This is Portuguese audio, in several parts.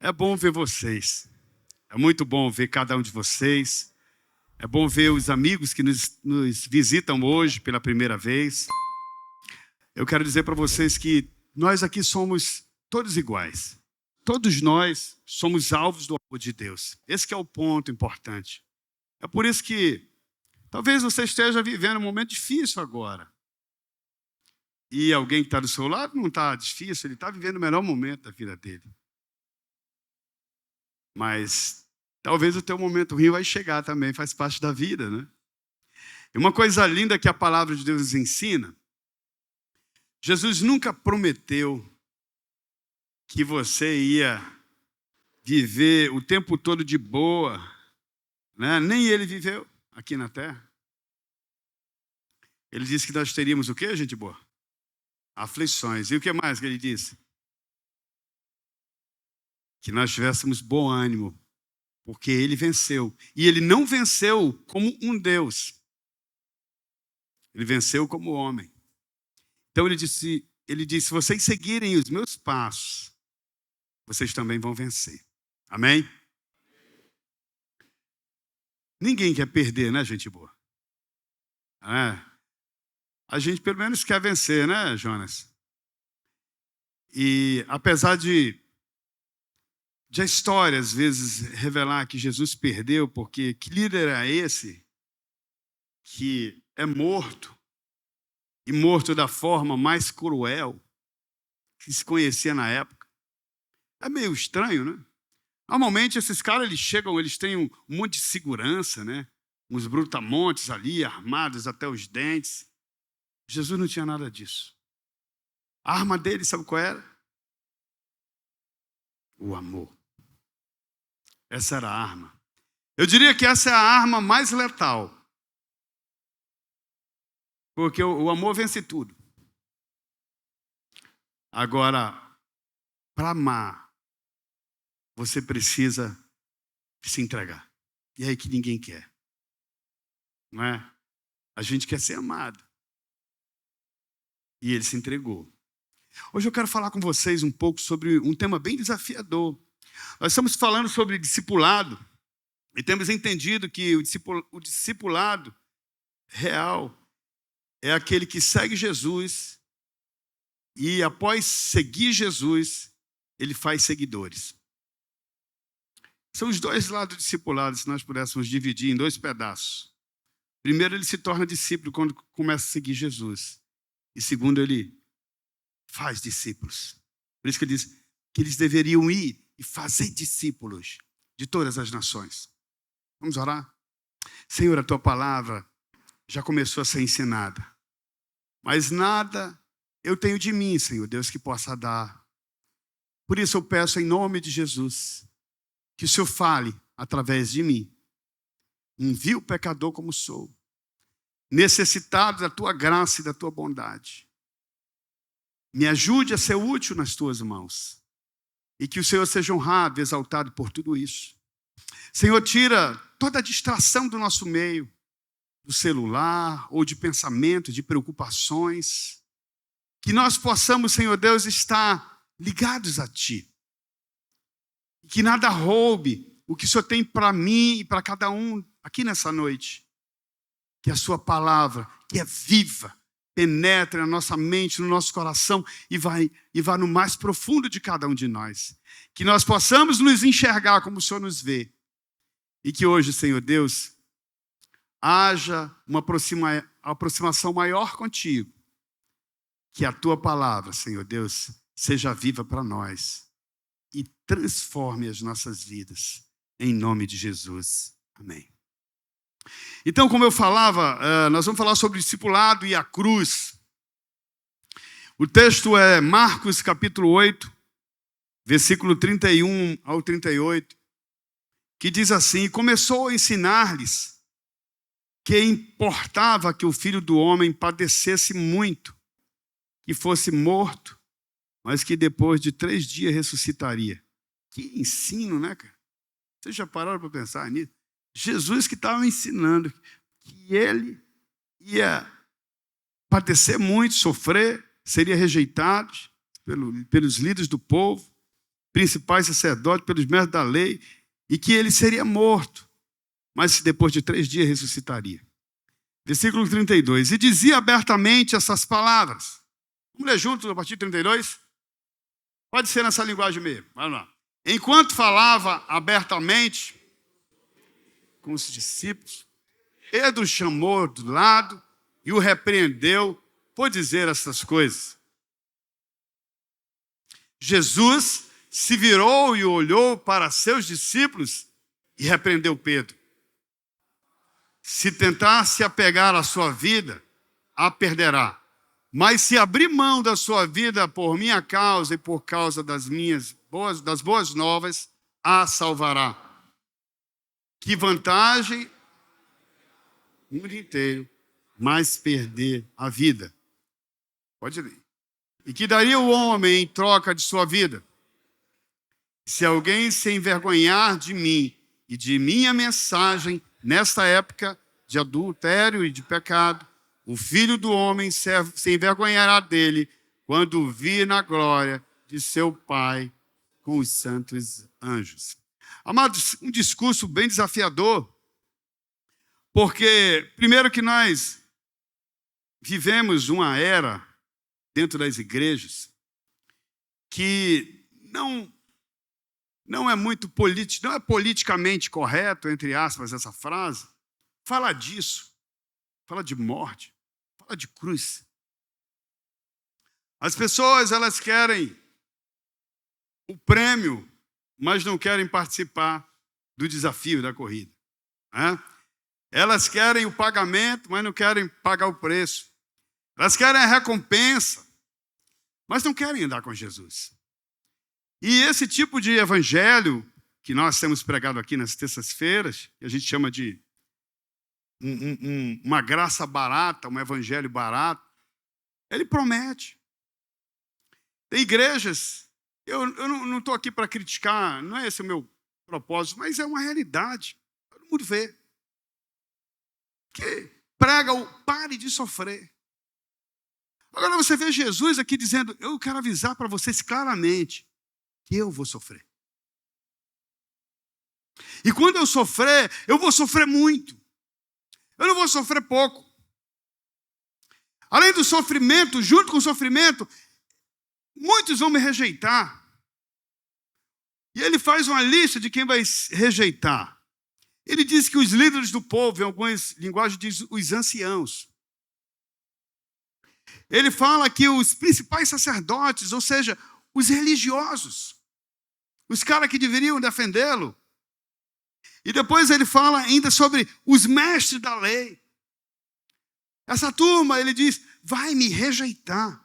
É bom ver vocês. É muito bom ver cada um de vocês. É bom ver os amigos que nos visitam hoje pela primeira vez. Eu quero dizer para vocês que nós aqui somos todos iguais. Todos nós somos alvos do amor de Deus. Esse que é o ponto importante. É por isso que talvez você esteja vivendo um momento difícil agora. E alguém que está do seu lado não está difícil, ele está vivendo o melhor momento da vida dele. Mas talvez o teu momento ruim vai chegar também, faz parte da vida, né? E uma coisa linda que a palavra de Deus nos ensina, Jesus nunca prometeu que você ia viver o tempo todo de boa, né? Nem ele viveu aqui na terra. Ele disse que nós teríamos o quê, gente boa? Aflições. E o que mais que ele disse? Que nós tivéssemos bom ânimo, porque ele venceu. E ele não venceu como um Deus. Ele venceu como homem. Então ele disse, se vocês seguirem os meus passos, vocês também vão vencer. Amém? Ninguém quer perder, né, gente boa? A gente pelo menos quer vencer, né, Jonas? E apesar de a história, às vezes, revelar que Jesus perdeu, porque que líder é esse que é morto, e morto da forma mais cruel que se conhecia na época? É meio estranho, né? Normalmente, esses caras, eles chegam, eles têm um monte de segurança, né? Uns brutamontes ali, armados até os dentes. Jesus não tinha nada disso. A arma dele, sabe qual era? O amor. Essa era a arma. Eu diria que essa é a arma mais letal. Porque o amor vence tudo. Agora, para amar, você precisa se entregar. E é aí que ninguém quer. Não é? A gente quer ser amado. E ele se entregou. Hoje eu quero falar com vocês um pouco sobre um tema bem desafiador. Nós estamos falando sobre discipulado e temos entendido que o discipulado real é aquele que segue Jesus e após seguir Jesus, ele faz seguidores. São os dois lados do discipulado, se nós pudéssemos dividir em dois pedaços. Primeiro, ele se torna discípulo quando começa a seguir Jesus. E segundo, ele faz discípulos. Por isso que ele diz que eles deveriam ir e fazer discípulos de todas as nações. Vamos orar? Senhor, a tua palavra já começou a ser ensinada. Mas nada eu tenho de mim, Senhor Deus, que possa dar. Por isso eu peço em nome de Jesus, que o Senhor fale através de mim. Um vil pecador como sou, necessitado da tua graça e da tua bondade. Me ajude a ser útil nas tuas mãos. E que o Senhor seja honrado e exaltado por tudo isso. Senhor, tira toda a distração do nosso meio, do celular, ou de pensamento, de preocupações. Que nós possamos, Senhor Deus, estar ligados a Ti. E que nada roube o que o Senhor tem para mim e para cada um aqui nessa noite. Que a Sua palavra, que é viva, penetre na nossa mente, no nosso coração e vá no mais profundo de cada um de nós. Que nós possamos nos enxergar como o Senhor nos vê. E que hoje, Senhor Deus, haja uma aproximação maior contigo. Que a tua palavra, Senhor Deus, seja viva para nós e transforme as nossas vidas. Em nome de Jesus. Amém. Então, como eu falava, nós vamos falar sobre o discipulado e a cruz. O texto é Marcos capítulo 8, versículo 31 ao 38, que diz assim: começou a ensinar-lhes que importava que o Filho do Homem padecesse muito, que fosse morto, mas que depois de 3 dias ressuscitaria. Que ensino, né, cara? Vocês já pararam para pensar nisso? Jesus que estava ensinando que ele ia padecer muito, sofrer, seria rejeitado pelos líderes do povo, principais sacerdotes, pelos mestres da lei, e que ele seria morto, mas depois de 3 dias ressuscitaria. Versículo 32. E dizia abertamente essas palavras. Vamos ler juntos a partir de 32? Pode ser nessa linguagem mesmo. Vamos lá. Enquanto falava abertamente com os discípulos, Pedro chamou do lado e o repreendeu por dizer essas coisas. Jesus se virou e olhou para seus discípulos e repreendeu Pedro. Se tentar se apegar à sua vida, a perderá. Mas se abrir mão da sua vida por minha causa e por causa das boas novas, a salvará. Que vantagem o mundo inteiro, mas perder a vida. Pode ler. E que daria o homem em troca de sua vida? Se alguém se envergonhar de mim e de minha mensagem nesta época de adultério e de pecado, o Filho do Homem se envergonhará dele quando vir na glória de seu Pai com os santos anjos. Amados, um discurso bem desafiador, porque, primeiro, que nós vivemos uma era dentro das igrejas que não é muito não é politicamente correto, entre aspas, essa frase, fala disso, fala de morte, fala de cruz. As pessoas, elas querem o prêmio, mas não querem participar do desafio da corrida. Né? Elas querem o pagamento, mas não querem pagar o preço. Elas querem a recompensa, mas não querem andar com Jesus. E esse tipo de evangelho que nós temos pregado aqui nas terças-feiras, que a gente chama de uma graça barata, um evangelho barato, ele promete. Tem igrejas, eu não estou aqui para criticar, não é esse o meu propósito, mas é uma realidade. Todo mundo vê. Que prega o pare de sofrer. Agora você vê Jesus aqui dizendo, eu quero avisar para vocês claramente que eu vou sofrer. E quando eu sofrer, eu vou sofrer muito. Eu não vou sofrer pouco. Além do sofrimento, junto com o sofrimento, muitos vão me rejeitar. E ele faz uma lista de quem vai rejeitar. Ele diz que os líderes do povo, em algumas linguagens diz os anciãos. Ele fala que os principais sacerdotes, ou seja, os religiosos, os caras que deveriam defendê-lo. E depois ele fala ainda sobre os mestres da lei. Essa turma, ele diz, vai me rejeitar.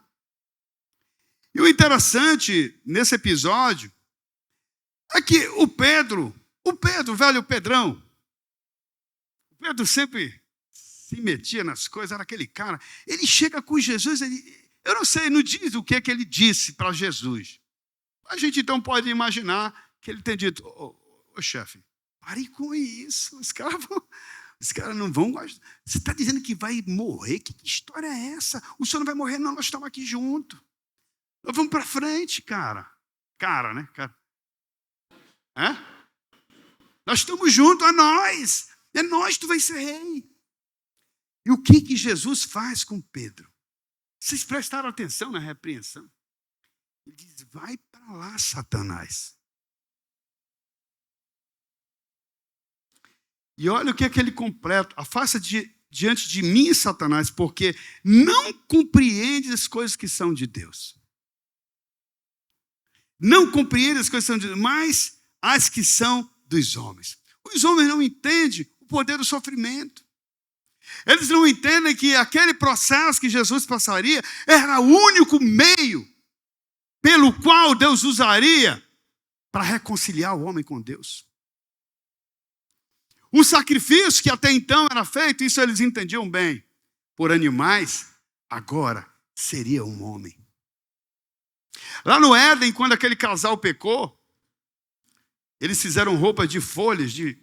E o interessante nesse episódio é que o Pedro, velho Pedrão, o Pedro sempre se metia nas coisas, era aquele cara, ele chega com Jesus, eu não sei, não diz o que é que ele disse para Jesus. A gente então pode imaginar que ele tem dito, ô chefe, pare com isso, os caras não vão gostar. Você está dizendo que vai morrer? Que história é essa? O senhor não vai morrer, não, nós estamos aqui juntos. Nós vamos para frente, cara. Cara, né? Cara. É? Nós estamos juntos, é nós, tu vai ser rei. E o que Jesus faz com Pedro? Vocês prestaram atenção na repreensão? Ele diz, vai para lá, Satanás. E olha o que é que ele completa. Afasta diante de mim, Satanás, porque não compreende as coisas que são de Deus. Não compreende as coisas que são de Deus, mas as que são dos homens. Os homens não entendem o poder do sofrimento. Eles não entendem que aquele processo que Jesus passaria era o único meio pelo qual Deus usaria para reconciliar o homem com Deus. O sacrifício que até então era feito, isso eles entendiam bem, por animais, agora seria um homem. Lá no Éden, quando aquele casal pecou, eles fizeram roupas de folhas de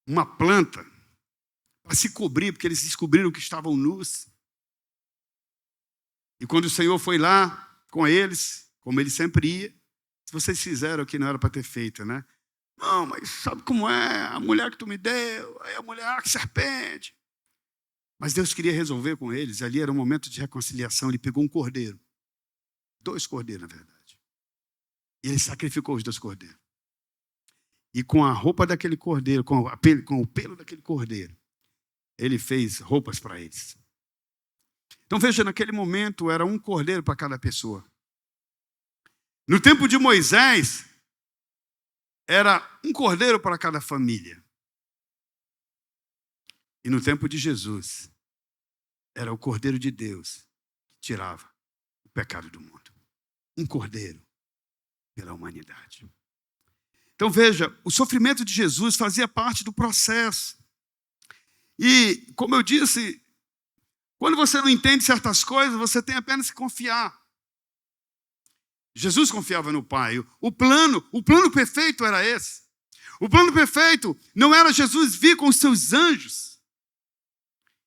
uma planta para se cobrir, porque eles descobriram que estavam nus. E quando o Senhor foi lá com eles, como ele sempre ia, vocês fizeram o que não era para ter feito, né? Não, mas sabe como é? A mulher que tu me deu, aí a mulher, que serpente. Mas Deus queria resolver com eles. Ali era um momento de reconciliação. Ele pegou um cordeiro. 2 cordeiros, na verdade. E ele sacrificou os 2 cordeiros. E com a roupa daquele cordeiro, com o pelo daquele cordeiro, ele fez roupas para eles. Então veja, naquele momento era um cordeiro para cada pessoa. No tempo de Moisés, era um cordeiro para cada família. E no tempo de Jesus, era o cordeiro de Deus que tirava o pecado do mundo. Um cordeiro pela humanidade. Então veja, o sofrimento de Jesus fazia parte do processo. E, como eu disse, quando você não entende certas coisas, você tem apenas que confiar. Jesus confiava no Pai. O plano perfeito era esse. O plano perfeito não era Jesus vir com os seus anjos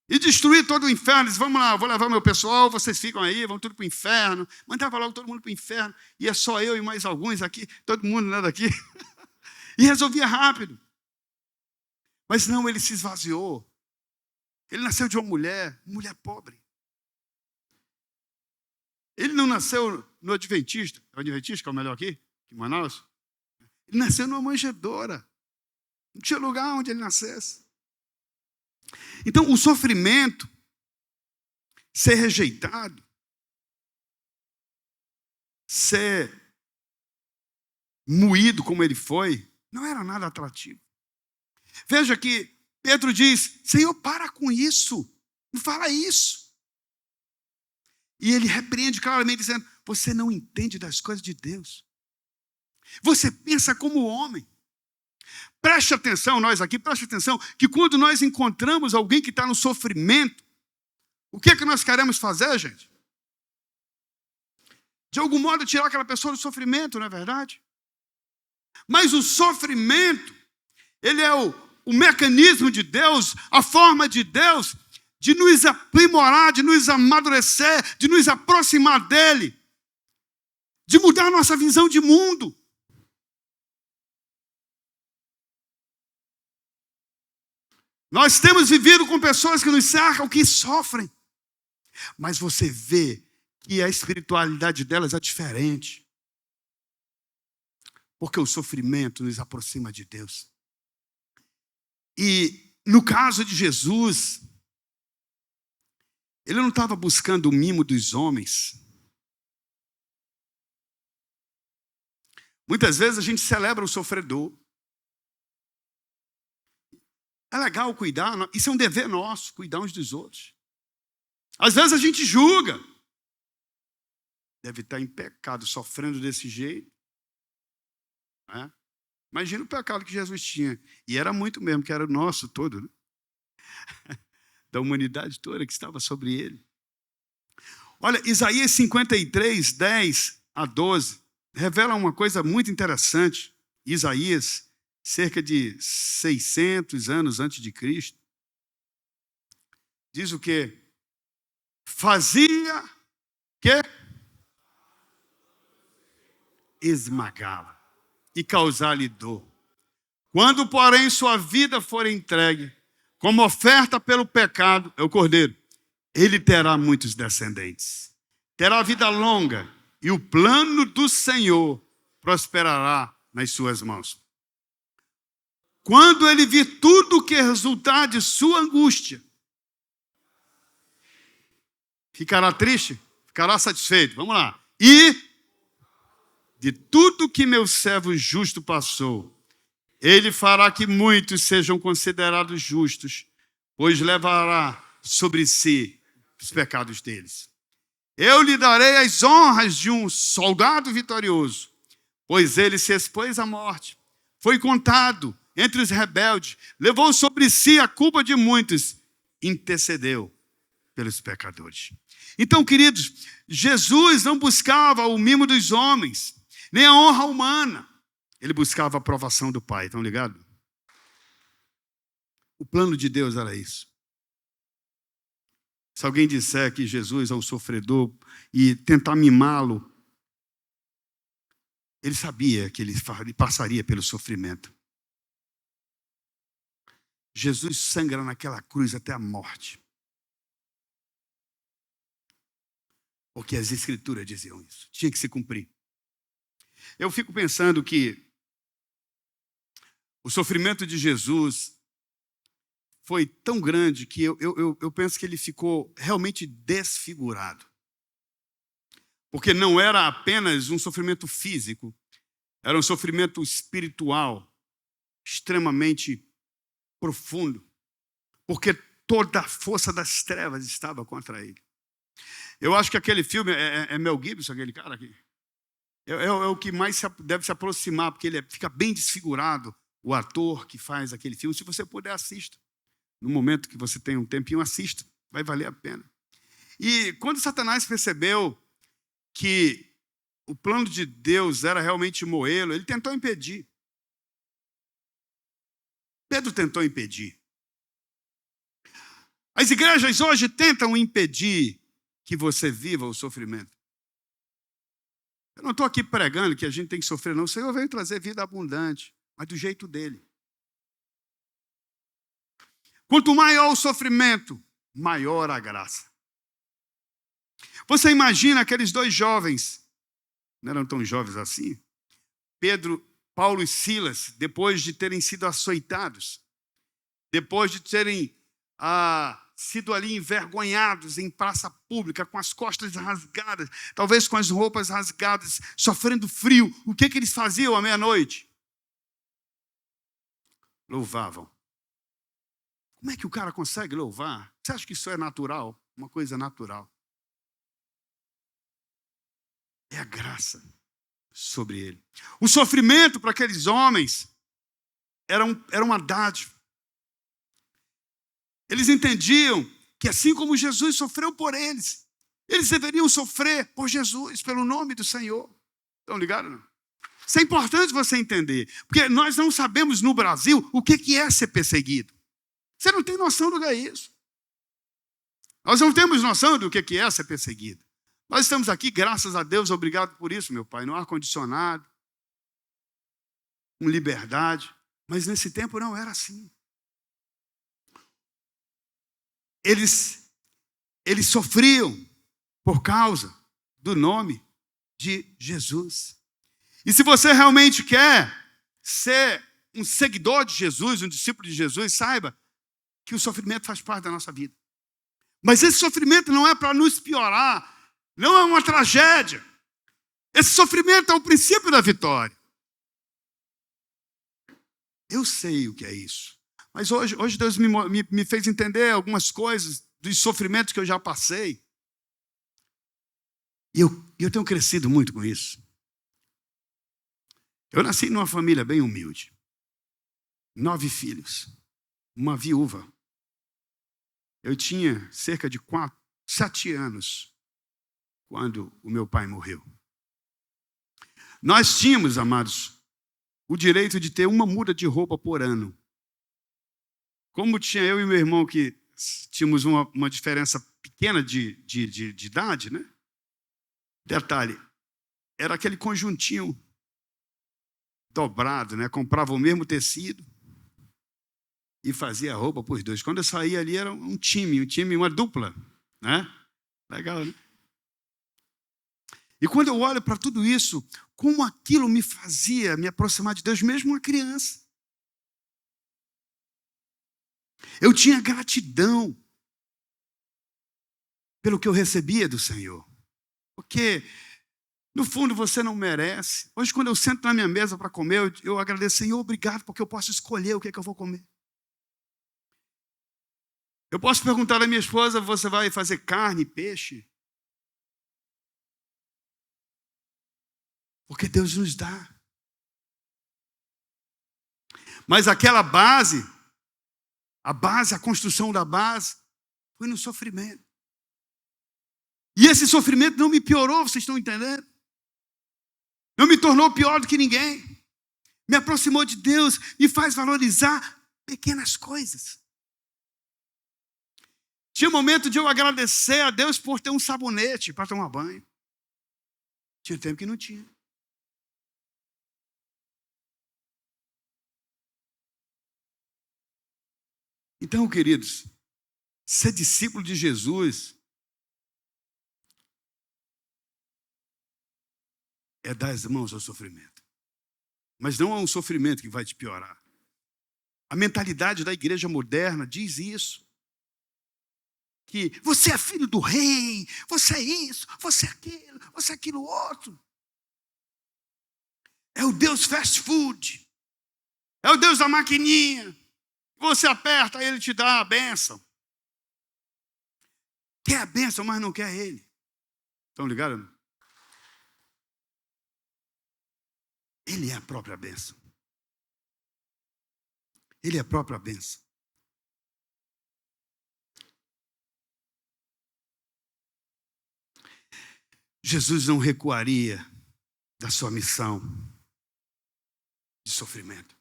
e destruir todo o inferno. Diz, vamos lá, vou levar meu pessoal, vocês ficam aí, vão tudo para o inferno. Mandava logo todo mundo para o inferno. E é só eu e mais alguns aqui, todo mundo né, daqui. E resolvia rápido. Mas não, ele se esvaziou. Ele nasceu de uma mulher pobre. Ele não nasceu no Adventista. É o Adventista que é o melhor aqui, em Manaus. Ele nasceu numa manjedoura. Não tinha lugar onde ele nascesse. Então, o sofrimento, ser rejeitado, ser moído como ele foi, não era nada atrativo. Veja que Pedro diz, Senhor, para com isso, não fala isso. E ele repreende claramente dizendo, você não entende das coisas de Deus. Você pensa como homem. Preste atenção, nós aqui, preste atenção, que quando nós encontramos alguém que está no sofrimento, o que é que nós queremos fazer, gente? De algum modo tirar aquela pessoa do sofrimento, não é verdade? Mas o sofrimento, ele é o mecanismo de Deus, a forma de Deus, de nos aprimorar, de nos amadurecer, de nos aproximar dele, de mudar a nossa visão de mundo. Nós temos vivido com pessoas que nos cercam, que sofrem. Mas você vê que a espiritualidade delas é diferente. Porque o sofrimento nos aproxima de Deus. E no caso de Jesus, ele não estava buscando o mimo dos homens. Muitas vezes a gente celebra o sofredor. É legal cuidar, isso é um dever nosso, cuidar uns dos outros. Às vezes a gente julga. Deve estar em pecado, sofrendo desse jeito. Né? Imagina o pecado que Jesus tinha. E era muito mesmo, que era o nosso todo. Né? Da humanidade toda que estava sobre ele. Olha, Isaías 53, 10 a 12, revela uma coisa muito interessante. Isaías, cerca de 600 anos antes de Cristo, diz o quê? Fazia, quê? Esmagá-la e causar-lhe dor. Quando, porém, sua vida for entregue, como oferta pelo pecado, é o cordeiro, ele terá muitos descendentes. Terá vida longa e o plano do Senhor prosperará nas suas mãos. Quando ele vir tudo o que resultar de sua angústia, ficará triste? Ficará satisfeito? Vamos lá. E de tudo que meu servo justo passou, ele fará que muitos sejam considerados justos, pois levará sobre si os pecados deles. Eu lhe darei as honras de um soldado vitorioso, pois ele se expôs à morte, foi contado entre os rebeldes, levou sobre si a culpa de muitos, intercedeu pelos pecadores. Então, queridos, Jesus não buscava o mimo dos homens, nem a honra humana. Ele buscava a aprovação do Pai, estão ligados? O plano de Deus era isso. Se alguém disser que Jesus é um sofredor e tentar mimá-lo, Ele sabia que ele passaria pelo sofrimento. Jesus sangra naquela cruz até a morte. Porque as Escrituras diziam isso. Tinha que se cumprir. Eu fico pensando que o sofrimento de Jesus foi tão grande que eu penso que ele ficou realmente desfigurado. Porque não era apenas um sofrimento físico, era um sofrimento espiritual extremamente profundo, porque toda a força das trevas estava contra ele. Eu acho que aquele filme, é Mel Gibson, aquele cara aqui, é o que mais deve se aproximar, porque ele fica bem desfigurado, o ator que faz aquele filme. Se você puder, assista. No momento que você tem um tempinho, assista, vai valer a pena. E quando Satanás percebeu que o plano de Deus era realmente moê-lo, ele tentou impedir. Pedro tentou impedir. As igrejas hoje tentam impedir que você viva o sofrimento. Eu não estou aqui pregando que a gente tem que sofrer, não. O Senhor veio trazer vida abundante, mas do jeito dele. Quanto maior o sofrimento, maior a graça. Você imagina aqueles dois jovens, não eram tão jovens assim, Paulo e Silas, depois de terem sido açoitados, depois de terem sido ali envergonhados em praça pública, com as costas rasgadas, talvez com as roupas rasgadas, sofrendo frio, o que eles faziam à meia-noite? Louvavam. Como é que o cara consegue louvar? Você acha que isso é natural? Uma coisa natural. É a graça sobre ele. O sofrimento para aqueles homens era uma dádiva. Eles entendiam que assim como Jesus sofreu por eles, eles deveriam sofrer por Jesus, pelo nome do Senhor. Estão ligados? Não? Isso é importante você entender, porque nós não sabemos no Brasil o que é ser perseguido. Você não tem noção do que é isso. Nós não temos noção do que é ser perseguido. Nós estamos aqui, graças a Deus, obrigado por isso, meu Pai, no ar-condicionado, com liberdade, mas nesse tempo não era assim. Eles sofriam por causa do nome de Jesus. E se você realmente quer ser um seguidor de Jesus, um discípulo de Jesus, saiba que o sofrimento faz parte da nossa vida. Mas esse sofrimento não é para nos piorar, não é uma tragédia. Esse sofrimento é o princípio da vitória. Eu sei o que é isso. Mas hoje Deus me fez entender algumas coisas dos sofrimentos que eu já passei. E eu tenho crescido muito com isso. Eu nasci numa família bem humilde. 9 filhos. Uma viúva. Eu tinha cerca de 7 anos quando o meu pai morreu. Nós tínhamos, amados, o direito de ter uma muda de roupa por ano. Como tinha eu e meu irmão que tínhamos uma diferença pequena de idade, né? Detalhe, era aquele conjuntinho dobrado, né? Comprava o mesmo tecido e fazia a roupa para os dois. Quando eu saía ali era um time, uma dupla, né? Legal, né? E quando eu olho para tudo isso, como aquilo me fazia me aproximar de Deus, mesmo uma criança. Eu tinha gratidão pelo que eu recebia do Senhor. Porque, no fundo, você não merece. Hoje, quando eu sento na minha mesa para comer, eu agradeço, Senhor, obrigado, porque eu posso escolher o que é que eu vou comer. Eu posso perguntar à minha esposa, você vai fazer carne, peixe? Porque Deus nos dá. Mas aquela base, a construção da base, foi no sofrimento. E esse sofrimento não me piorou, vocês estão entendendo? Não me tornou pior do que ninguém. Me aproximou de Deus, me faz valorizar pequenas coisas. Tinha um momento de eu agradecer a Deus por ter um sabonete para tomar banho. Tinha tempo que não tinha. Então, queridos, ser discípulo de Jesus é dar as mãos ao sofrimento. Mas não é um sofrimento que vai te piorar. A mentalidade da igreja moderna diz isso. Que você é filho do rei, você é isso, você é aquilo outro. É o Deus fast food. É o Deus da maquininha. Você aperta, ele te dá a bênção. Quer a bênção, mas não quer ele. Estão ligados? Ele é a própria bênção. Ele é a própria bênção. Jesus não recuaria da sua missão de sofrimento.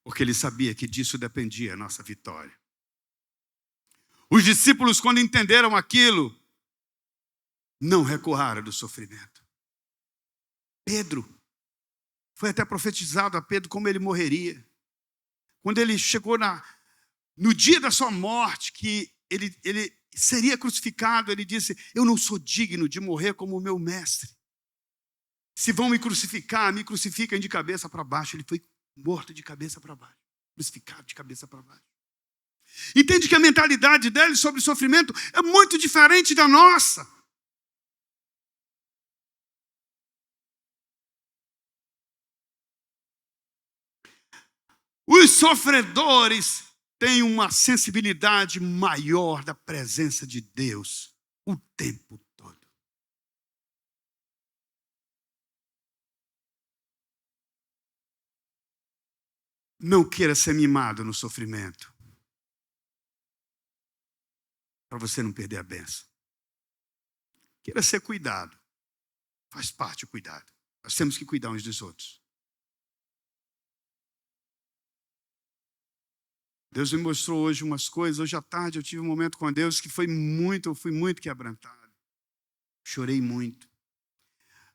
Porque ele sabia que disso dependia a nossa vitória. Os discípulos, quando entenderam aquilo, não recuaram do sofrimento. Pedro, foi até profetizado a Pedro como ele morreria. Quando ele chegou no dia da sua morte, que ele seria crucificado, ele disse: eu não sou digno de morrer como o meu mestre. Se vão me crucificar, me crucificam de cabeça para baixo. Ele foi morto de cabeça para baixo, crucificado de cabeça para baixo. Entende que a mentalidade dele sobre o sofrimento é muito diferente da nossa. Os sofredores têm uma sensibilidade maior da presença de Deus o tempo todo. Não queira ser mimado no sofrimento, para você não perder a bênção. Queira ser cuidado. Faz parte o cuidado. Nós temos que cuidar uns dos outros. Deus me mostrou hoje umas coisas. Hoje à tarde eu tive um momento com Deus que eu fui muito quebrantado. Chorei muito.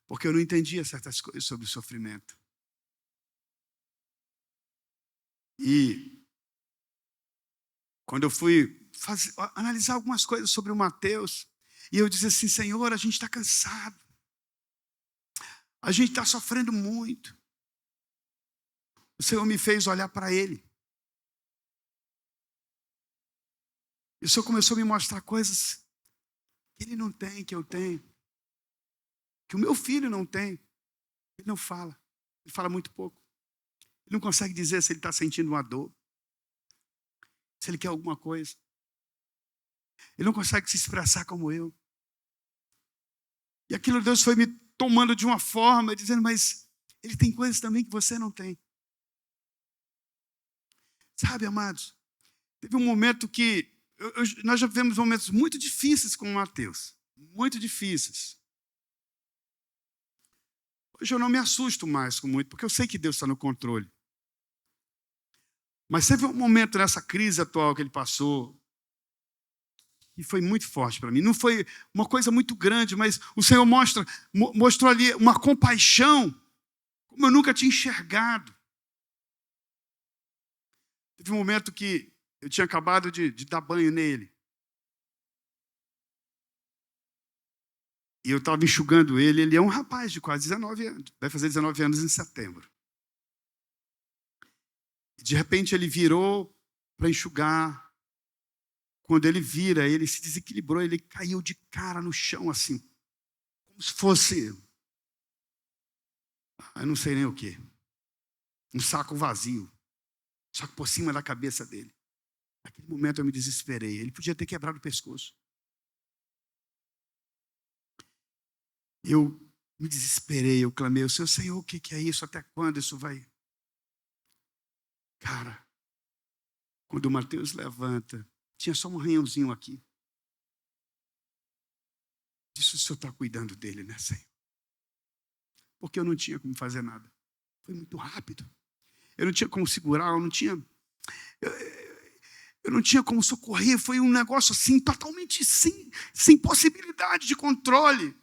Porque eu não entendia certas coisas sobre o sofrimento. E quando eu fui analisar algumas coisas sobre o Mateus, e eu disse assim: Senhor, a gente está cansado. A gente está sofrendo muito. O Senhor me fez olhar para ele. E o Senhor começou a me mostrar coisas que ele não tem, que eu tenho. Que o meu filho não tem. Ele não fala. Ele fala muito pouco. Ele não consegue dizer se ele está sentindo uma dor. Se ele quer alguma coisa. Ele não consegue se expressar como eu. E aquilo Deus foi me tomando de uma forma, dizendo: mas ele tem coisas também que você não tem. Sabe, amados, teve um momento que nós já vivemos momentos muito difíceis com o Mateus. Muito difíceis. Hoje eu não me assusto mais com muito, porque eu sei que Deus está no controle. Mas teve um momento nessa crise atual que ele passou, e foi muito forte para mim. Não foi uma coisa muito grande, mas o Senhor mostrou ali uma compaixão como eu nunca tinha enxergado. Teve um momento que eu tinha acabado de dar banho nele. E eu estava enxugando ele. Ele é um rapaz de quase 19 anos. Vai fazer 19 anos em setembro. De repente ele virou para enxugar. Quando ele vira, ele se desequilibrou. Ele caiu de cara no chão assim. Como se fosse... eu não sei nem o quê. Um saco vazio. Só que por cima da cabeça dele. Naquele momento eu me desesperei. Ele podia ter quebrado o pescoço. Eu me desesperei, eu clamei ao Senhor: Senhor, o que é isso? Até quando isso vai? Cara, quando o Mateus levanta, tinha só um arranhãozinho aqui. Disse: o Senhor está cuidando dele, né, Senhor? Porque eu não tinha como fazer nada. Foi muito rápido. Eu não tinha como segurar, eu não tinha como socorrer. Foi um negócio assim, totalmente sem possibilidade de controle.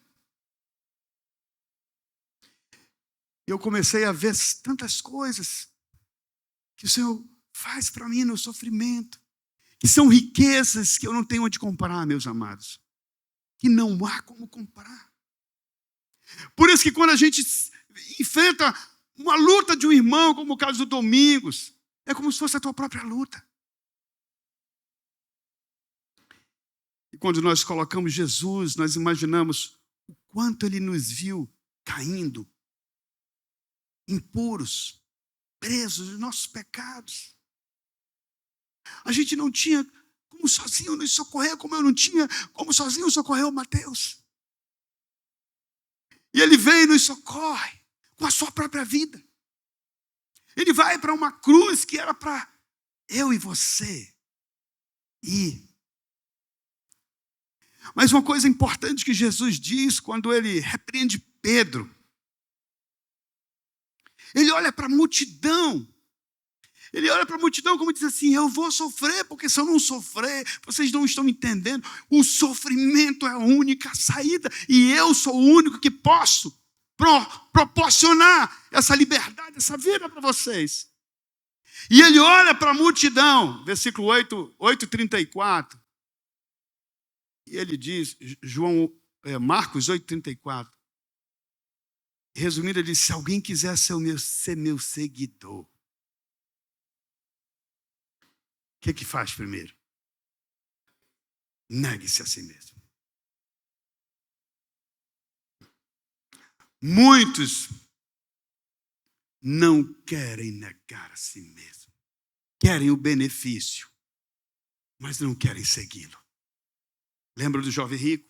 Eu comecei a ver tantas coisas que o Senhor faz para mim no sofrimento, que são riquezas que eu não tenho onde comprar, meus amados, que não há como comprar. Por isso que quando a gente enfrenta uma luta de um irmão, como o caso do Domingos, é como se fosse a tua própria luta. E quando nós colocamos Jesus, nós imaginamos o quanto ele nos viu caindo, impuros, presos nos nossos pecados. A gente não tinha como sozinho nos socorrer, como eu não tinha como sozinho socorrer o Mateus. E ele vem e nos socorre com a sua própria vida. Ele vai para uma cruz que era para eu e você ir. Mas uma coisa importante que Jesus diz quando ele repreende Pedro, ele olha para a multidão. Ele olha para a multidão como diz assim, eu vou sofrer, porque se eu não sofrer, vocês não estão entendendo. O sofrimento é a única saída. E eu sou o único que posso proporcionar essa liberdade, essa vida para vocês. E ele olha para a multidão, versículo 8:34. E ele diz, Marcos 8:34. Resumindo, ele diz, se alguém quiser ser meu seguidor, o que faz primeiro? Negue-se a si mesmo. Muitos não querem negar a si mesmo. Querem o benefício, mas não querem segui-lo. Lembra do jovem rico?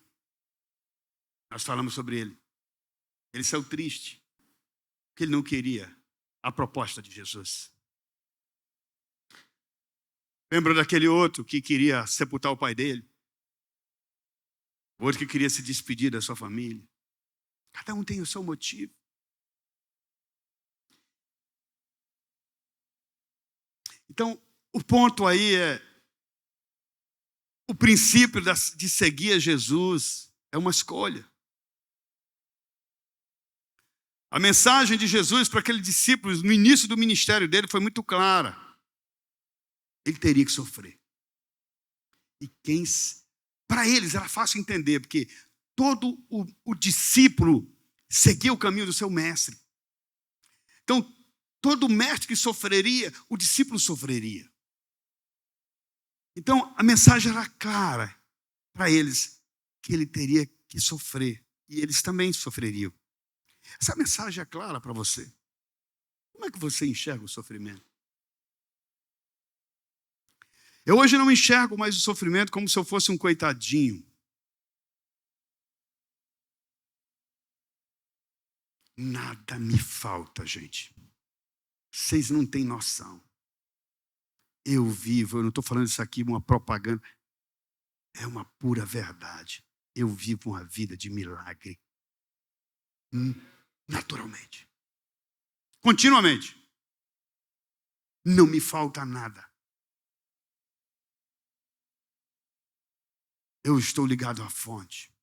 Nós falamos sobre ele. Ele saiu triste, porque ele não queria a proposta de Jesus. Lembra daquele outro que queria sepultar o pai dele? Outro que queria se despedir da sua família. Cada um tem o seu motivo. Então, o ponto aí é, o princípio de seguir a Jesus é uma escolha. A mensagem de Jesus para aqueles discípulos no início do ministério dele foi muito clara. Ele teria que sofrer. E para eles era fácil entender, porque todo o discípulo seguia o caminho do seu mestre. Então, todo mestre que sofreria, o discípulo sofreria. Então, a mensagem era clara para eles, que ele teria que sofrer. E eles também sofreriam. Essa mensagem é clara para você. Como é que você enxerga o sofrimento? Eu hoje não enxergo mais o sofrimento como se eu fosse um coitadinho. Nada me falta, gente. Vocês não têm noção. Eu não estou falando isso aqui uma propaganda. É uma pura verdade. Eu vivo uma vida de milagre. Naturalmente. Continuamente. Não me falta nada. Eu estou ligado à fonte.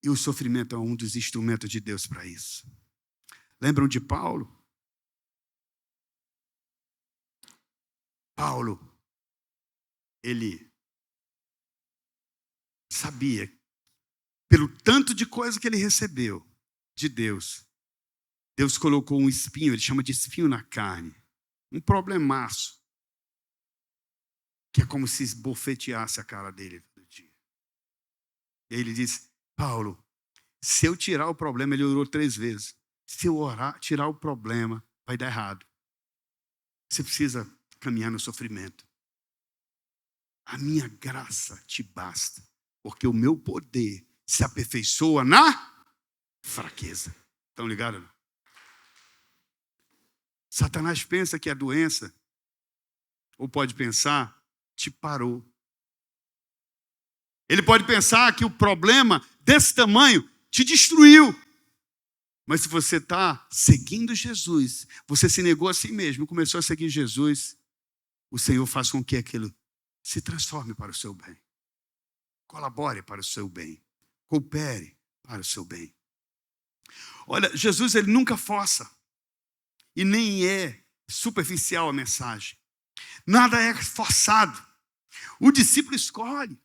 E o sofrimento é um dos instrumentos de Deus para isso. Lembram de Paulo? Paulo, ele sabia, pelo tanto de coisa que ele recebeu de Deus, Deus colocou um espinho, ele chama de espinho na carne, um problemaço, que é como se esbofeteasse a cara dele todo dia. E ele disse, Paulo, se eu tirar o problema, ele orou 3 vezes. Se eu tirar o problema, vai dar errado. Você precisa caminhar no sofrimento. A minha graça te basta, porque o meu poder se aperfeiçoa na fraqueza. Estão ligados? Satanás pensa que a doença, ou pode pensar, te parou. Ele pode pensar que o problema desse tamanho te destruiu. Mas se você está seguindo Jesus, você se negou a si mesmo, começou a seguir Jesus, o Senhor faz com que aquilo se transforme para o seu bem. Colabore para o seu bem. Coopere para o seu bem. Olha, Jesus, ele nunca força. E nem é superficial a mensagem. Nada é forçado. O discípulo escolhe.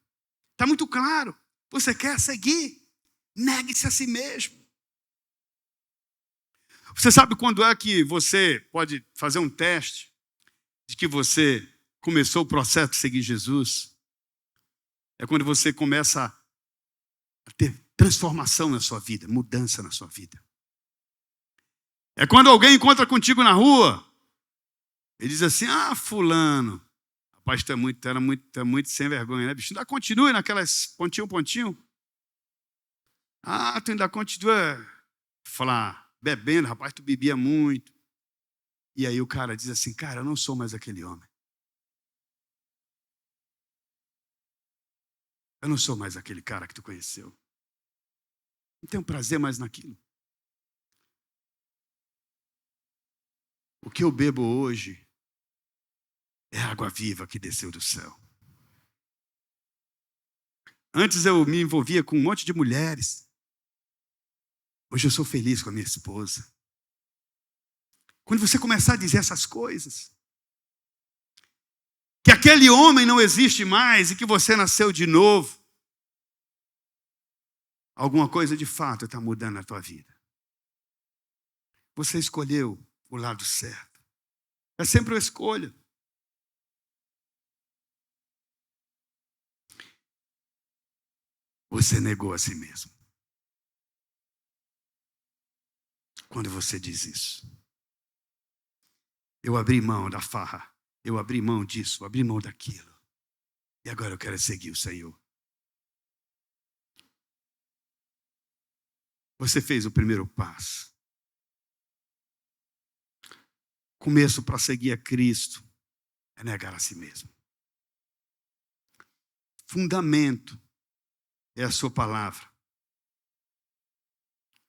Está muito claro. Você quer seguir? Negue-se a si mesmo. Você sabe quando é que você pode fazer um teste de que você começou o processo de seguir Jesus? É quando você começa a ter transformação na sua vida, mudança na sua vida. É quando alguém encontra contigo na rua e diz assim: ah, fulano, rapaz, tu é muito sem vergonha, né, bicho? Ainda continua naquelas pontinho. Ah, tu ainda continua falar, bebendo, rapaz, tu bebia muito. E aí o cara diz assim: cara, eu não sou mais aquele homem. Eu não sou mais aquele cara que tu conheceu. Não tenho prazer mais naquilo. O que eu bebo hoje é água viva que desceu do céu. Antes eu me envolvia com um monte de mulheres. Hoje eu sou feliz com a minha esposa. Quando você começar a dizer essas coisas, que aquele homem não existe mais e que você nasceu de novo, alguma coisa de fato está mudando na tua vida. Você escolheu o lado certo. É sempre uma escolha. Você negou a si mesmo. Quando você diz isso. Eu abri mão da farra. Eu abri mão disso, abri mão daquilo. E agora eu quero seguir o Senhor. Você fez o primeiro passo. Começo para seguir a Cristo é negar a si mesmo. Fundamento é a sua palavra.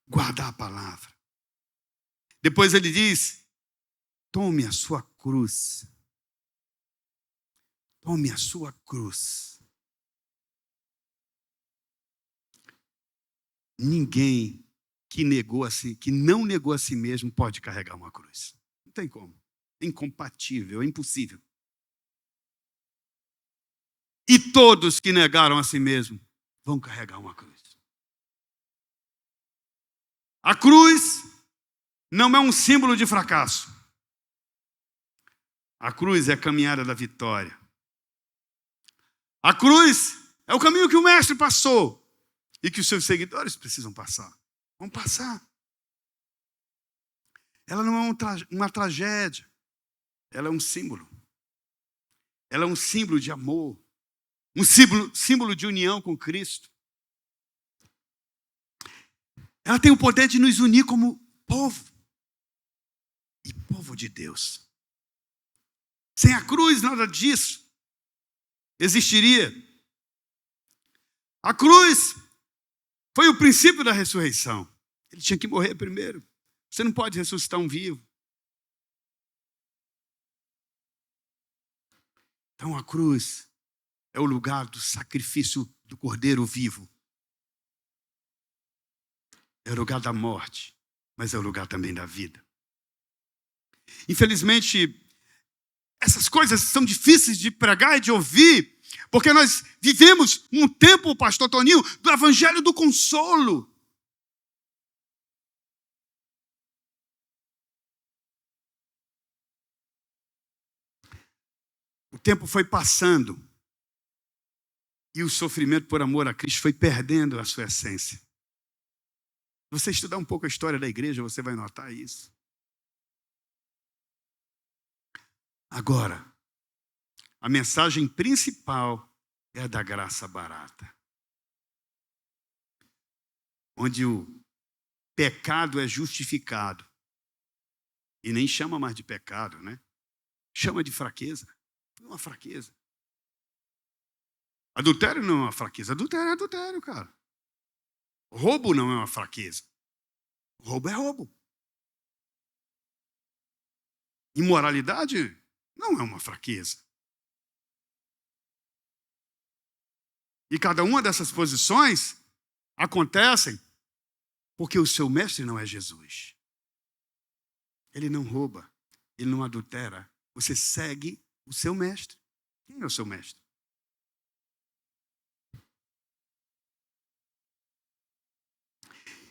Guardar a palavra. Depois ele diz: tome a sua cruz. Tome a sua cruz. Ninguém que não negou a si mesmo pode carregar uma cruz. Não tem como. É incompatível, é impossível. E todos que negaram a si mesmo vão carregar uma cruz. A cruz não é um símbolo de fracasso. A cruz é a caminhada da vitória. A cruz é o caminho que o mestre passou e que os seus seguidores precisam passar. Vão passar. Ela não é uma tragédia. Ela é um símbolo. Ela é um símbolo de amor. Um símbolo de união com Cristo. Ela tem o poder de nos unir como povo. E povo de Deus. Sem a cruz, nada disso existiria. A cruz foi o princípio da ressurreição. Ele tinha que morrer primeiro. Você não pode ressuscitar um vivo. Então a cruz é o lugar do sacrifício do cordeiro vivo. É o lugar da morte, mas é o lugar também da vida. Infelizmente, essas coisas são difíceis de pregar e de ouvir, porque nós vivemos um tempo, pastor Toninho, do evangelho do consolo. O tempo foi passando e o sofrimento por amor a Cristo foi perdendo a sua essência. Se você estudar um pouco a história da igreja, você vai notar isso. Agora, a mensagem principal é a da graça barata. Onde o pecado é justificado. E nem chama mais de pecado, né? Chama de fraqueza. Foi uma fraqueza. Adultério não é uma fraqueza. Adultério é adultério, cara. Roubo não é uma fraqueza. Roubo é roubo. Imoralidade não é uma fraqueza. E cada uma dessas posições acontecem porque o seu mestre não é Jesus. Ele não rouba, ele não adultera. Você segue o seu mestre. Quem é o seu mestre?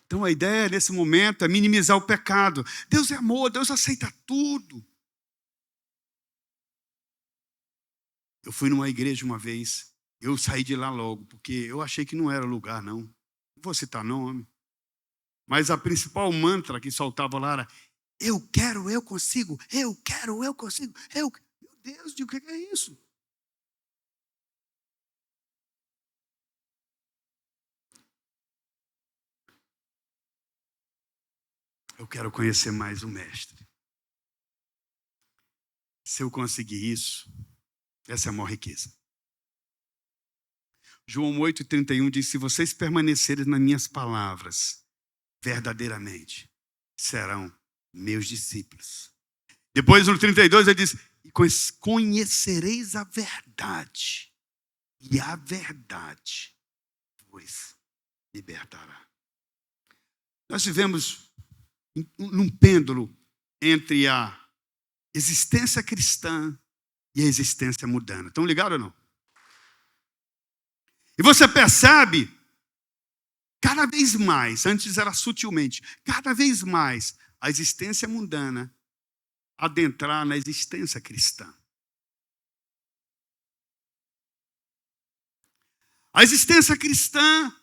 Então a ideia nesse momento é minimizar o pecado. Deus é amor, Deus aceita tudo. Eu fui numa igreja uma vez, eu saí de lá logo, porque eu achei que não era lugar, não. Não vou citar nome. Mas a principal mantra que soltava lá era: eu quero, eu consigo, eu quero, eu consigo, eu... Meu Deus, o que é isso? Eu quero conhecer mais o Mestre. Se eu conseguir isso, essa é a maior riqueza. João 8,31 diz: se vocês permanecerem nas minhas palavras, verdadeiramente serão meus discípulos. Depois no 32 ele diz: e conhecereis a verdade, e a verdade vos libertará. Nós vivemos num pêndulo entre a existência cristã e a existência mundana. Estão ligados ou não? E você percebe, cada vez mais, antes era sutilmente, cada vez mais a existência mundana adentrar na existência cristã. A existência cristã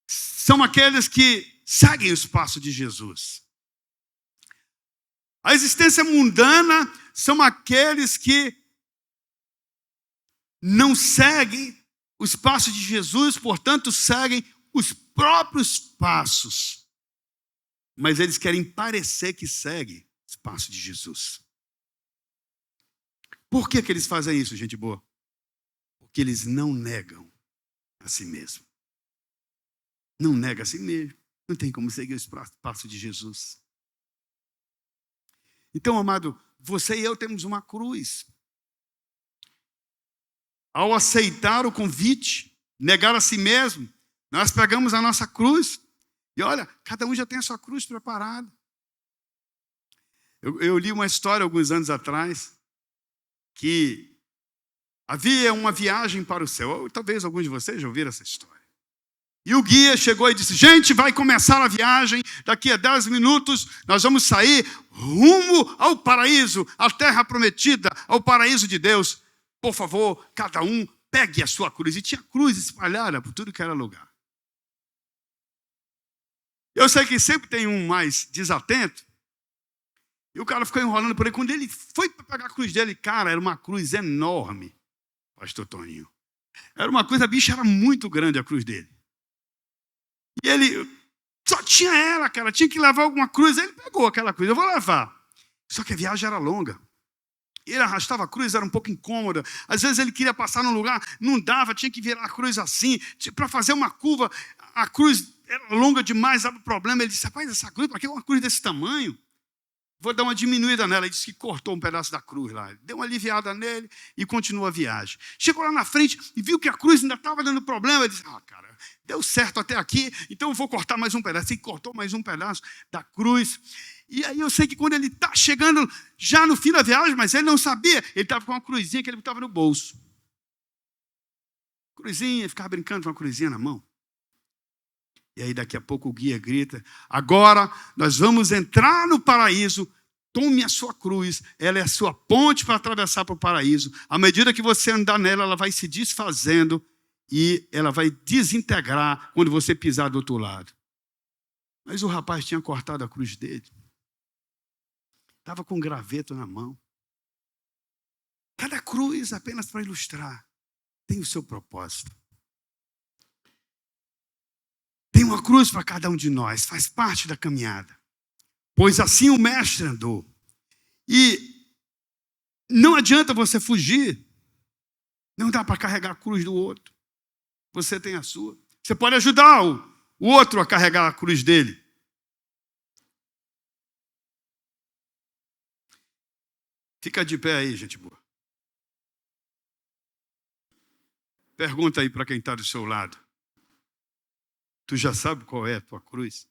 são aqueles que seguem os passos de Jesus. A existência mundana são aqueles que não seguem os passos de Jesus, portanto, seguem os próprios passos. Mas eles querem parecer que seguem os passos de Jesus. Por que eles fazem isso, gente boa? Porque eles não negam a si mesmo. Não nega a si mesmo. Não tem como seguir os passos de Jesus. Então, amado, você e eu temos uma cruz. Ao aceitar o convite, negar a si mesmo, nós pegamos a nossa cruz. E olha, cada um já tem a sua cruz preparada. Eu li uma história alguns anos atrás, que havia uma viagem para o céu. Talvez alguns de vocês já ouviram essa história. E o guia chegou e disse: gente, vai começar a viagem, daqui a 10 minutos nós vamos sair rumo ao paraíso, à terra prometida, ao paraíso de Deus. Por favor, cada um pegue a sua cruz. E tinha cruz espalhada por tudo que era lugar. Eu sei que sempre tem um mais desatento, e o cara ficou enrolando por aí. Quando ele foi para pegar a cruz dele, cara, era uma cruz enorme, pastor Toninho. Era uma cruz, a bicha era muito grande, a cruz dele. E ele só tinha ela, cara, tinha que levar alguma cruz. Aí ele pegou aquela cruz: eu vou levar. Só que a viagem era longa. Ele arrastava a cruz, era um pouco incômoda. Às vezes ele queria passar num lugar, não dava, tinha que virar a cruz assim. Para fazer uma curva, a cruz era longa demais, dava problema. Ele disse: rapaz, essa cruz, para que uma cruz desse tamanho? Vou dar uma diminuída nela. Ele disse que cortou um pedaço da cruz lá. Deu uma aliviada nele e continuou a viagem. Chegou lá na frente e viu que a cruz ainda estava dando problema. Ele disse: cara, deu certo até aqui, então eu vou cortar mais um pedaço. Ele cortou mais um pedaço da cruz. E aí eu sei que quando ele está chegando já no fim da viagem, mas ele não sabia, ele estava com uma cruzinha que ele botava no bolso. Cruzinha, ficava brincando com uma cruzinha na mão. E aí daqui a pouco o guia grita: agora nós vamos entrar no paraíso, tome a sua cruz, ela é a sua ponte para atravessar para o paraíso. À medida que você andar nela, ela vai se desfazendo e ela vai desintegrar quando você pisar do outro lado. Mas o rapaz tinha cortado a cruz dele. Estava com um graveto na mão. Cada cruz, apenas para ilustrar, tem o seu propósito. Tem uma cruz para cada um de nós, faz parte da caminhada. Pois assim o mestre andou. E não adianta você fugir. Não dá para carregar a cruz do outro. Você tem a sua. Você pode ajudar o outro a carregar a cruz dele. Fica de pé aí, gente boa. Pergunta aí para quem está do seu lado. Tu já sabe qual é a tua cruz?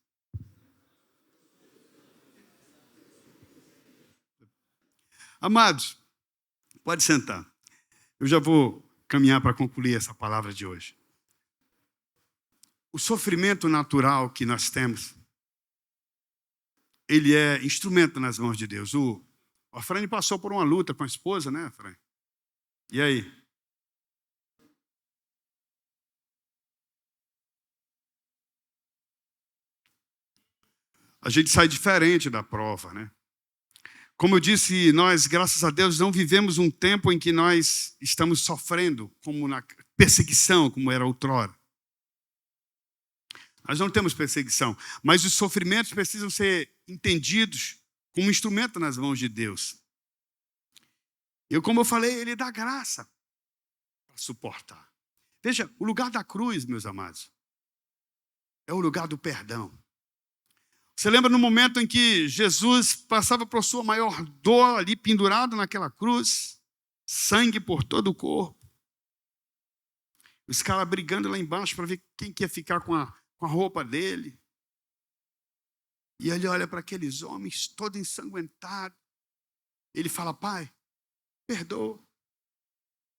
Amados, pode sentar. Eu já vou caminhar para concluir essa palavra de hoje. O sofrimento natural que nós temos, ele é instrumento nas mãos de Deus. O Afrânio passou por uma luta com a esposa, né, Afrânio? E aí? A gente sai diferente da prova, né? Como eu disse, nós, graças a Deus, não vivemos um tempo em que nós estamos sofrendo como na perseguição, como era outrora. Nós não temos perseguição, mas os sofrimentos precisam ser entendidos como instrumento nas mãos de Deus. Como eu falei, Ele dá graça para suportar. Veja, o lugar da cruz, meus amados, é o lugar do perdão. Você lembra no momento em que Jesus passava por sua maior dor ali pendurado naquela cruz, sangue por todo o corpo, os caras brigando lá embaixo para ver quem que ia ficar com a roupa dele. E ele olha para aqueles homens todos ensanguentados. Ele fala: Pai, perdoa.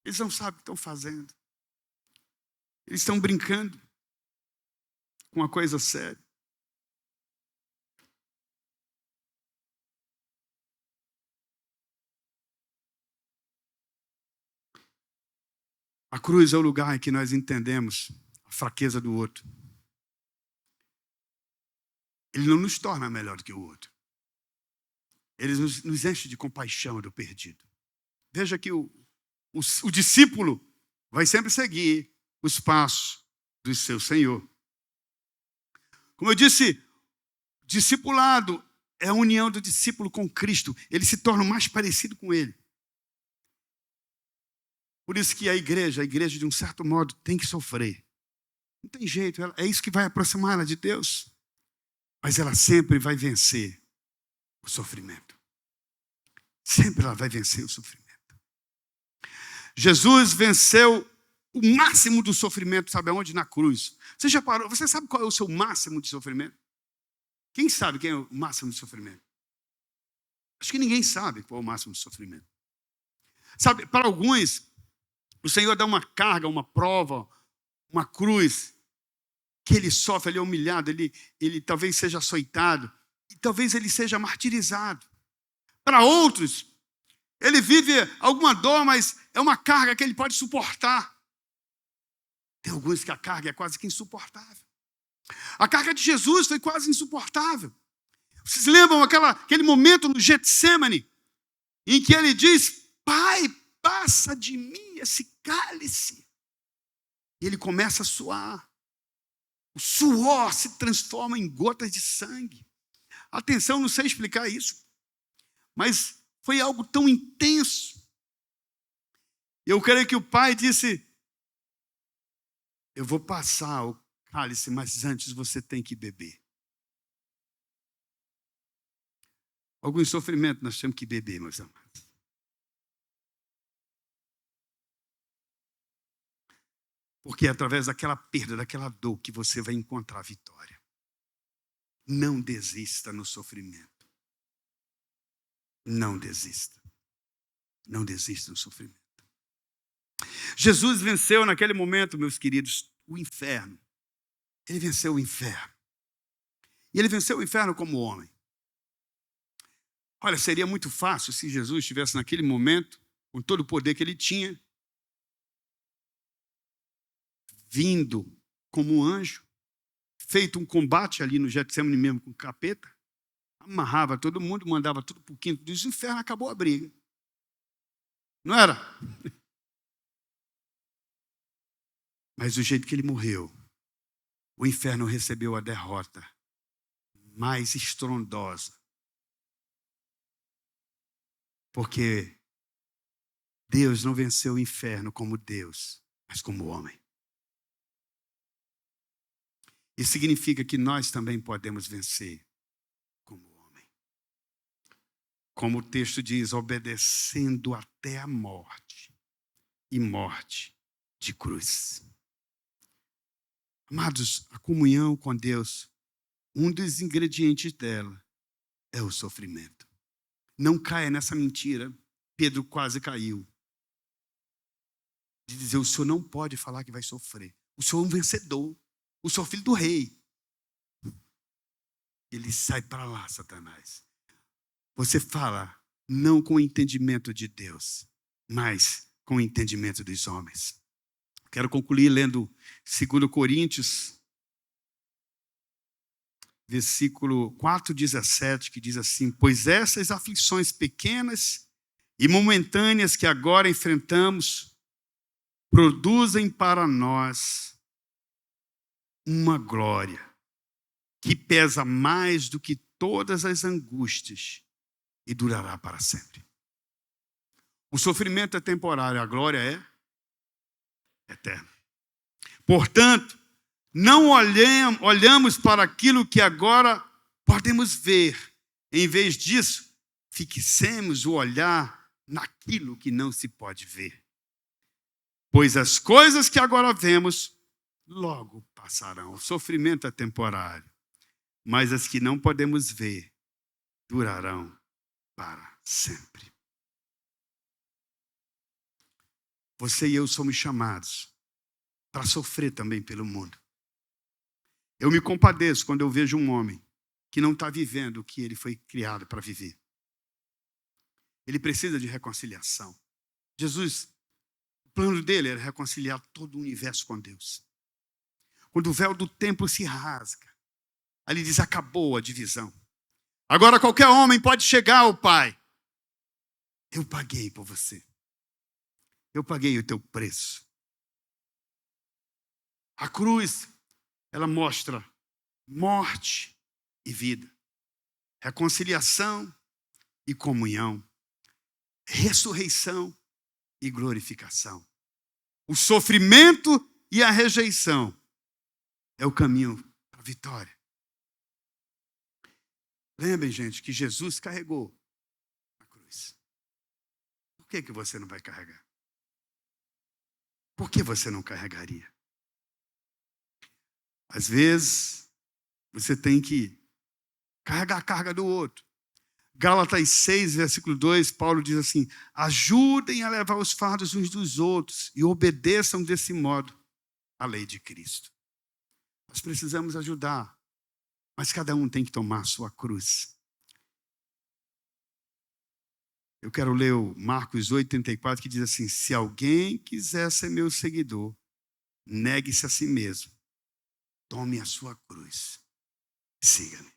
Eles não sabem o que estão fazendo. Eles estão brincando com uma coisa séria. A cruz é o lugar em que nós entendemos a fraqueza do outro. Ele não nos torna melhor do que o outro. Ele nos enche de compaixão do perdido. Veja que o discípulo vai sempre seguir os passos do seu Senhor. Como eu disse, discipulado é a união do discípulo com Cristo. Ele se torna mais parecido com Ele. Por isso que a igreja, de um certo modo, tem que sofrer. Não tem jeito, é isso que vai aproximar ela de Deus. Mas ela sempre vai vencer o sofrimento. Sempre ela vai vencer o sofrimento. Jesus venceu o máximo do sofrimento, sabe aonde? Na cruz. Você já parou? Você sabe qual é o seu máximo de sofrimento? Quem sabe quem é o máximo de sofrimento? Acho que ninguém sabe qual é o máximo de sofrimento. Sabe, para alguns, o Senhor dá uma carga, uma prova, uma cruz, que ele sofre, ele é humilhado, ele talvez seja açoitado, e talvez ele seja martirizado. Para outros, ele vive alguma dor, mas é uma carga que ele pode suportar. Tem alguns que a carga é quase que insuportável. A carga de Jesus foi quase insuportável. Vocês lembram aquele momento no Getsemane, em que ele diz: Pai, passa de mim esse cálice. E ele começa a suar. O suor se transforma em gotas de sangue. Atenção, não sei explicar isso, mas foi algo tão intenso. Eu creio que o pai disse: eu vou passar o cálice, mas antes você tem que beber. Alguns sofrimentos nós temos que beber, meus amados. Porque é através daquela perda, daquela dor, que você vai encontrar a vitória. Não desista no sofrimento. Não desista. Não desista no sofrimento. Jesus venceu naquele momento, meus queridos, o inferno. Ele venceu o inferno. E ele venceu o inferno como homem. Olha, seria muito fácil se Jesus estivesse naquele momento, com todo o poder que ele tinha, vindo como um anjo, feito um combate ali no Getsemane mesmo com o capeta, amarrava todo mundo, mandava tudo para o quinto dos infernos, acabou a briga. Não era? Mas do jeito que ele morreu, o inferno recebeu a derrota mais estrondosa. Porque Deus não venceu o inferno como Deus, mas como homem. Isso significa que nós também podemos vencer como homem. Como o texto diz, obedecendo até a morte, e morte de cruz. Amados, a comunhão com Deus, um dos ingredientes dela é o sofrimento. Não caia nessa mentira Pedro quase caiu. De dizer, o senhor não pode falar que vai sofrer. O senhor é um vencedor. O senhor é filho do rei. Ele sai para lá, Satanás. Você fala não com o entendimento de Deus, mas com o entendimento dos homens. Quero concluir lendo 2 Coríntios, versículo 4:17, que diz assim: pois essas aflições pequenas e momentâneas que agora enfrentamos produzem para nós uma glória que pesa mais do que todas as angústias e durará para sempre. O sofrimento é temporário, a glória é eterna. Portanto, não olhamos para aquilo que agora podemos ver. Em vez disso, fixemos o olhar naquilo que não se pode ver. Pois as coisas que agora vemos logo passarão. O sofrimento é temporário, mas as que não podemos ver durarão para sempre. Você e eu somos chamados para sofrer também pelo mundo. Eu me compadeço quando eu vejo um homem que não está vivendo o que ele foi criado para viver. Ele precisa de reconciliação. Jesus, o plano dele era reconciliar todo o universo com Deus. Quando o véu do templo se rasga, ali ele diz, acabou a divisão. Agora qualquer homem pode chegar ao Pai. Eu paguei por você. Eu paguei o teu preço. A cruz, ela mostra morte e vida, reconciliação e comunhão, ressurreição e glorificação. O sofrimento e a rejeição é o caminho para a vitória. Lembrem, gente, que Jesus carregou a cruz. Por que você não vai carregar? Por que você não carregaria? Às vezes, você tem que carregar a carga do outro. Gálatas 6, versículo 2, Paulo diz assim, ajudem a levar os fardos uns dos outros e obedeçam desse modo a lei de Cristo. Nós precisamos ajudar, mas cada um tem que tomar a sua cruz. Eu quero ler o Marcos 8:34, que diz assim, se alguém quiser ser meu seguidor, negue-se a si mesmo, tome a sua cruz e siga-me.